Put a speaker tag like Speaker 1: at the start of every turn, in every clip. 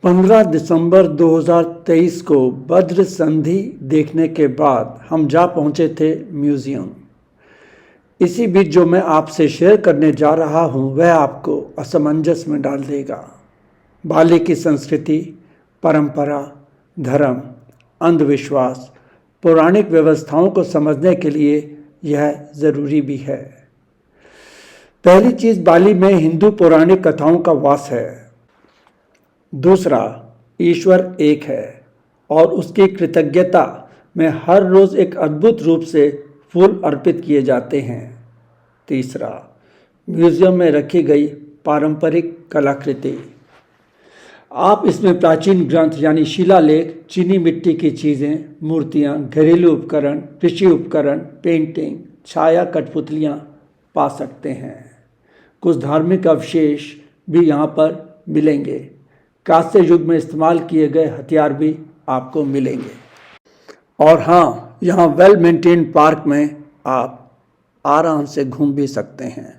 Speaker 1: 15 दिसंबर 2023 को बद्र संधि देखने के बाद हम जा पहुंचे थे म्यूजियम। इसी बीच जो मैं आपसे शेयर करने जा रहा हूं वह आपको असमंजस में डाल देगा। बाली की संस्कृति, परंपरा, धर्म, अंधविश्वास, पौराणिक व्यवस्थाओं को समझने के लिए यह ज़रूरी भी है। पहली चीज़, बाली में हिंदू पौराणिक कथाओं का वास है। दूसरा, ईश्वर एक है और उसकी कृतज्ञता में हर रोज़ एक अद्भुत रूप से फूल अर्पित किए जाते हैं। तीसरा, म्यूजियम में रखी गई पारंपरिक कलाकृति। आप इसमें प्राचीन ग्रंथ यानी शिलालेख, चीनी मिट्टी की चीज़ें, मूर्तियाँ, घरेलू उपकरण, कृषि उपकरण, पेंटिंग, छाया कठपुतलियाँ पा सकते हैं। कुछ धार्मिक अवशेष भी यहाँ पर मिलेंगे। कांस्य युग में इस्तेमाल किए गए हथियार भी आपको मिलेंगे। और हाँ, यहाँ वेल मेंटेन्ड पार्क में आप आराम से घूम भी सकते हैं।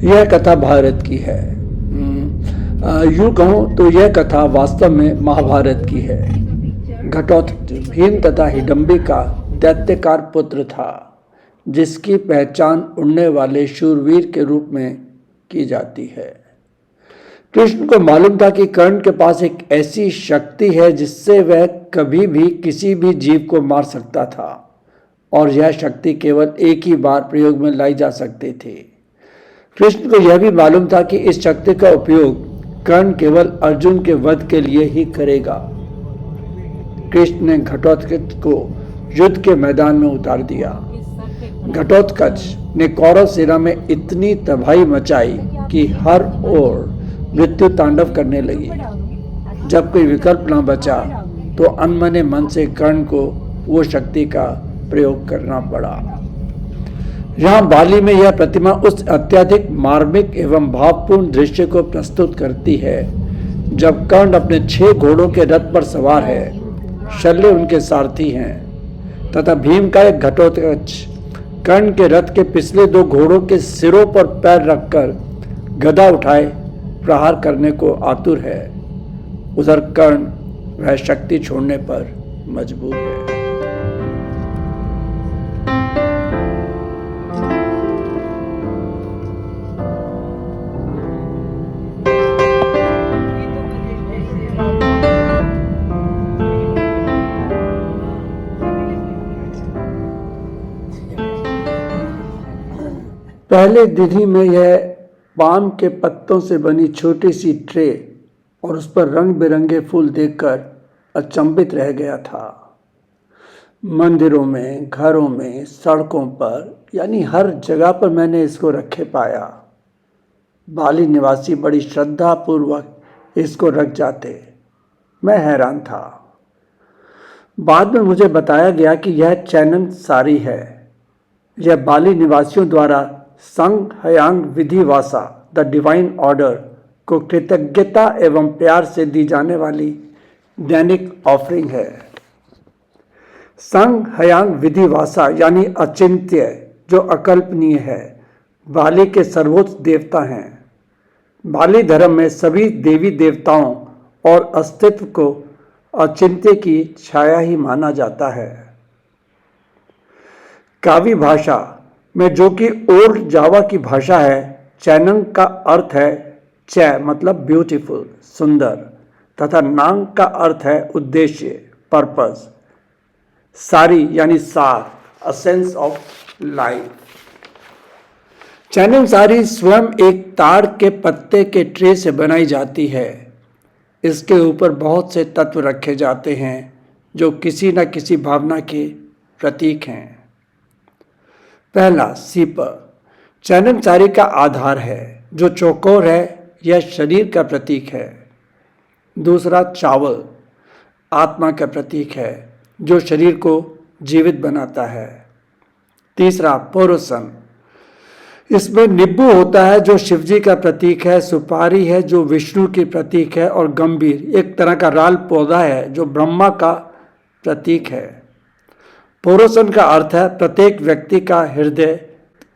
Speaker 1: यह कथा भारत की है। यूँ कहूँ तो यह कथा वास्तव में महाभारत की है। घटोत्कच भीम तथा हिडम्बी का दैत्यकार पुत्र था, जिसकी पहचान उड़ने वाले शूरवीर के रूप में की जाती है। कृष्ण को मालूम था कि कर्ण के पास एक ऐसी शक्ति है जिससे वह कभी भी किसी भी जीव को मार सकता था, और यह शक्ति केवल एक ही बार प्रयोग में लाई जा सकती थी। कृष्ण को यह भी मालूम था कि इस शक्ति का उपयोग कर्ण केवल अर्जुन के वध के लिए ही करेगा। कृष्ण ने घटोत्कच को युद्ध के मैदान में उतार दिया। घटोत्कच ने कौरव सेना में इतनी तबाही मचाई कि हर ओर मृत्यु तांडव करने लगी। जब कोई विकल्प न बचा तो अनमने मन से कर्ण को वो शक्ति का प्रयोग करना पड़ा। यहाँ बाली में यह प्रतिमा उस अत्यधिक मार्मिक एवं भावपूर्ण दृश्य को प्रस्तुत करती है जब कर्ण अपने 6 घोड़ों के रथ पर सवार है, शल्य उनके सारथी हैं, तथा भीम का एक घटोत्कच कर्ण के रथ के पिछले 2 घोड़ों के सिरों पर पैर रखकर गदा उठाए प्रहार करने को आतुर है। उधर कर्ण वह शक्ति छोड़ने पर मजबूर है। पहले दिल्ली में यह पाम के पत्तों से बनी छोटी सी ट्रे और उस पर रंग बिरंगे फूल देखकर अचंभित रह गया था। मंदिरों में, घरों में, सड़कों पर, यानी हर जगह पर मैंने इसको रखे पाया। बाली निवासी बड़ी श्रद्धा पूर्वक इसको रख जाते। मैं हैरान था। बाद में मुझे बताया गया कि यह चैनन सारी है। यह बाली निवासियों द्वारा संघ हयांग विधिवासा द डिवाइन ऑर्डर को कृतज्ञता एवं प्यार से दी जाने वाली दैनिक ऑफरिंग है। संघ हयांग विधिवासा यानी अचिंत्य, जो अकल्पनीय है, बाली के सर्वोच्च देवता हैं। बाली धर्म में सभी देवी देवताओं और अस्तित्व को अचिंत्य की छाया ही माना जाता है। कावी भाषा में, जो कि ओल्ड जावा की भाषा है, चैनंग का अर्थ है चै मतलब ब्यूटीफुल, सुंदर, तथा नांग का अर्थ है उद्देश्य, पर्पस, सारी यानी सार, अ सेंस ऑफ लाइफ। चैनंग सारी स्वयं एक ताड़ के पत्ते के ट्रे से बनाई जाती है। इसके ऊपर बहुत से तत्व रखे जाते हैं जो किसी न किसी भावना के प्रतीक हैं। पहला, सीपर चैनन सारी का आधार है, जो चौकोर है, यह शरीर का प्रतीक है। दूसरा, चावल आत्मा का प्रतीक है, जो शरीर को जीवित बनाता है। तीसरा, पोरोसन, इसमें नींबू होता है जो शिवजी का प्रतीक है। सुपारी है जो विष्णु की प्रतीक है, और गंभीर एक तरह का राल पौधा है जो ब्रह्मा का प्रतीक है। पोरोसन का अर्थ है प्रत्येक व्यक्ति का हृदय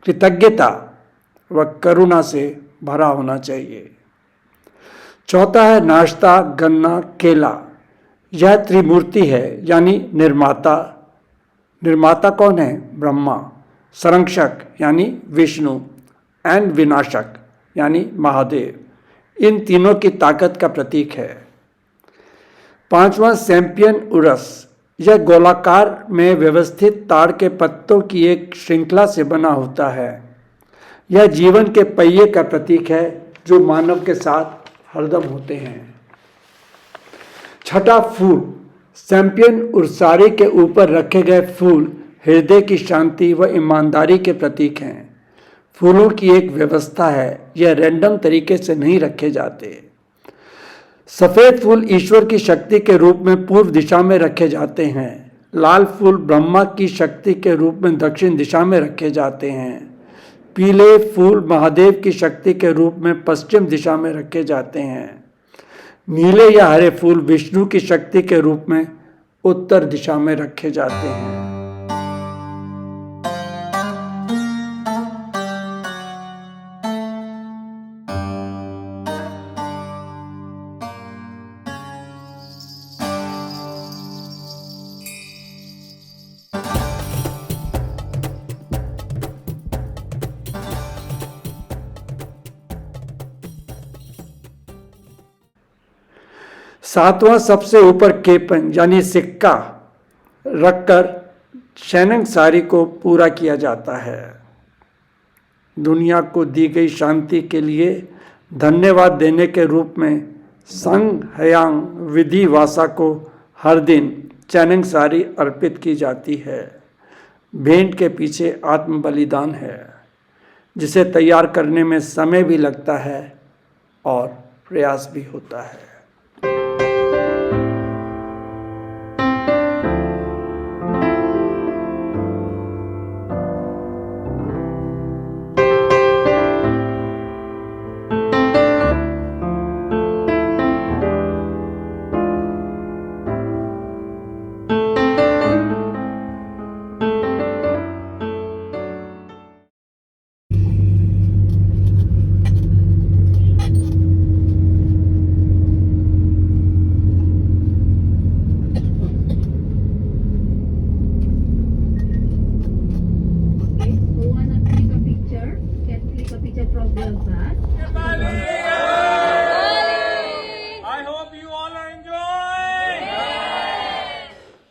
Speaker 1: कृतज्ञता व करुणा से भरा होना चाहिए। चौथा है नाश्ता, गन्ना, केला। यह त्रिमूर्ति है, यानी निर्माता। निर्माता कौन है? ब्रह्मा। संरक्षक यानी विष्णु, एंड विनाशक यानी महादेव। इन तीनों की ताकत का प्रतीक है। पांचवा सैम्पियन उरस। यह गोलाकार में व्यवस्थित ताड़ के पत्तों की एक श्रृंखला से बना होता है। यह जीवन के पहिए का प्रतीक है जो मानव के साथ हरदम होते हैं। छठा फूल। सैम्पियन उर्सारी के ऊपर रखे गए फूल हृदय की शांति व ईमानदारी के प्रतीक हैं। फूलों की एक व्यवस्था है, यह रैंडम तरीके से नहीं रखे जाते। सफेद फूल ईश्वर की शक्ति के रूप में पूर्व दिशा में रखे जाते हैं। लाल फूल ब्रह्मा की शक्ति के रूप में दक्षिण दिशा में रखे जाते हैं। पीले फूल महादेव की शक्ति के रूप में पश्चिम दिशा में रखे जाते हैं। नीले या हरे फूल विष्णु की शक्ति के रूप में उत्तर दिशा में रखे जाते हैं। सातवां सबसे ऊपर केपन यानी सिक्का रखकर शैनंग सारी को पूरा किया जाता है। दुनिया को दी गई शांति के लिए धन्यवाद देने के रूप में संग हयांग विधि वासा को हर दिन चैनंग सारी अर्पित की जाती है। भेंट के पीछे आत्म बलिदान है, जिसे तैयार करने में समय भी लगता है और प्रयास भी होता है।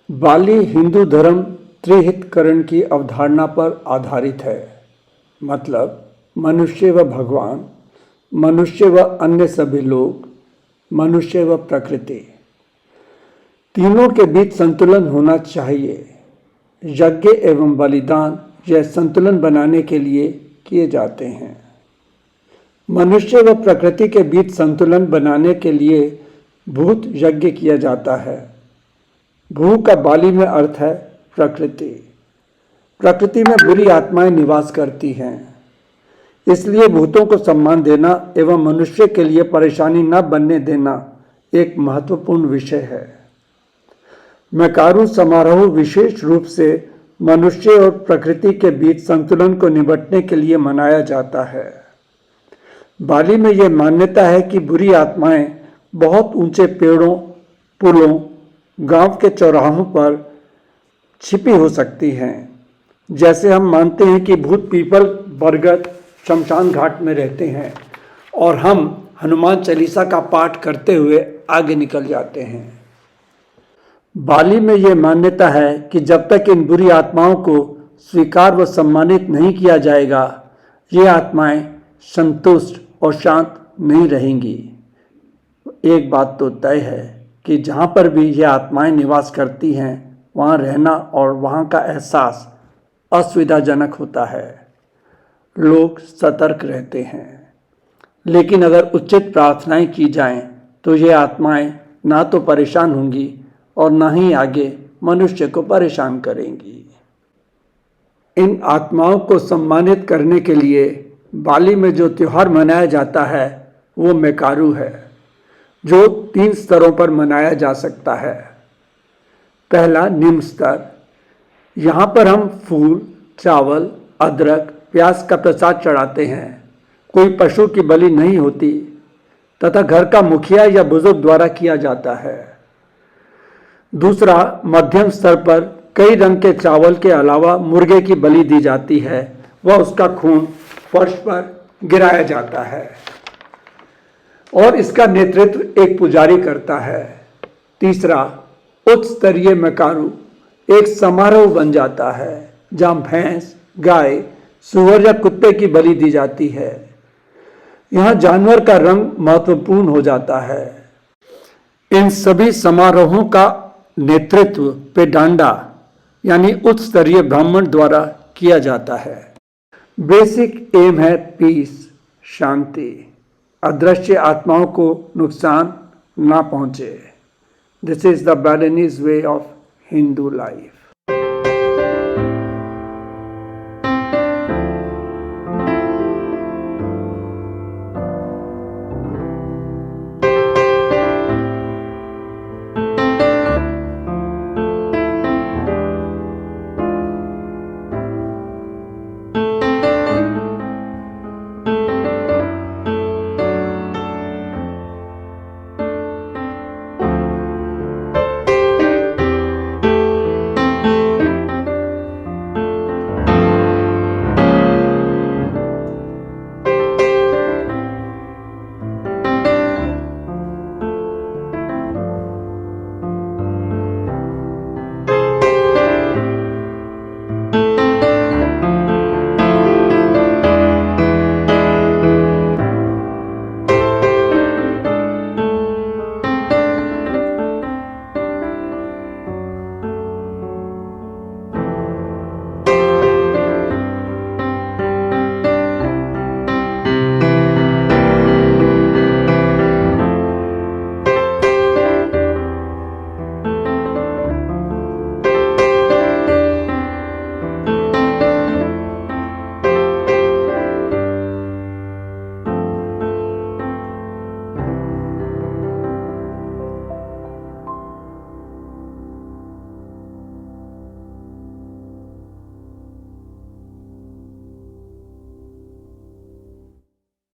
Speaker 1: बाली हिंदू धर्म त्रिहितकरण की अवधारणा पर आधारित है। मतलब मनुष्य व भगवान, मनुष्य व अन्य सभी लोग, मनुष्य व प्रकृति, तीनों के बीच संतुलन होना चाहिए। यज्ञ एवं बलिदान यह संतुलन बनाने के लिए किए जाते हैं। मनुष्य व प्रकृति के बीच संतुलन बनाने के लिए भूत यज्ञ किया जाता है। भू का बाली में अर्थ है प्रकृति। प्रकृति में बुरी आत्माएं निवास करती हैं, इसलिए भूतों को सम्मान देना एवं मनुष्य के लिए परेशानी न बनने देना एक महत्वपूर्ण विषय है। मैकारू समारोह विशेष रूप से मनुष्य और प्रकृति के बीच संतुलन को निपटने के लिए मनाया जाता है। बाली में यह मान्यता है कि बुरी आत्माएं बहुत ऊंचे पेड़ों, पुलों, गांव के चौराहों पर छिपी हो सकती हैं। जैसे हम मानते हैं कि भूत पीपल, बरगद, शमशान घाट में रहते हैं और हम हनुमान चालीसा का पाठ करते हुए आगे निकल जाते हैं। बाली में यह मान्यता है कि जब तक इन बुरी आत्माओं को स्वीकार व सम्मानित नहीं किया जाएगा, ये आत्माएं संतुष्ट और शांत नहीं रहेंगी। एक बात तो तय है कि जहाँ पर भी ये आत्माएं निवास करती हैं, वहाँ रहना और वहाँ का एहसास असुविधाजनक होता है। लोग सतर्क रहते हैं, लेकिन अगर उचित प्रार्थनाएं की जाएं, तो ये आत्माएं ना तो परेशान होंगी और ना ही आगे मनुष्य को परेशान करेंगी। इन आत्माओं को सम्मानित करने के लिए बाली में जो त्योहार मनाया जाता है वो मैकारू है, जो 3 स्तरों पर मनाया जा सकता है। पहला निम्न स्तर, यहाँ पर हम फूल, चावल, अदरक, प्याज का प्रसाद चढ़ाते हैं। कोई पशु की बलि नहीं होती तथा घर का मुखिया या बुजुर्ग द्वारा किया जाता है। दूसरा, मध्यम स्तर पर कई रंग के चावल के अलावा मुर्गे की बलि दी जाती है व उसका खून फर्श पर गिराया जाता है और इसका नेतृत्व एक पुजारी करता है। तीसरा, उच्च स्तरीय मकारू एक समारोह बन जाता है जहां भैंस, गाय, सुअर या कुत्ते की बलि दी जाती है। यहां जानवर का रंग महत्वपूर्ण हो जाता है। इन सभी समारोहों का नेतृत्व पेडांडा यानी उच्च स्तरीय ब्राह्मण द्वारा किया जाता है। बेसिक एम है पीस, शांति, अदृश्य आत्माओं को नुकसान ना पहुंचे। This is the balance way of Hindu life.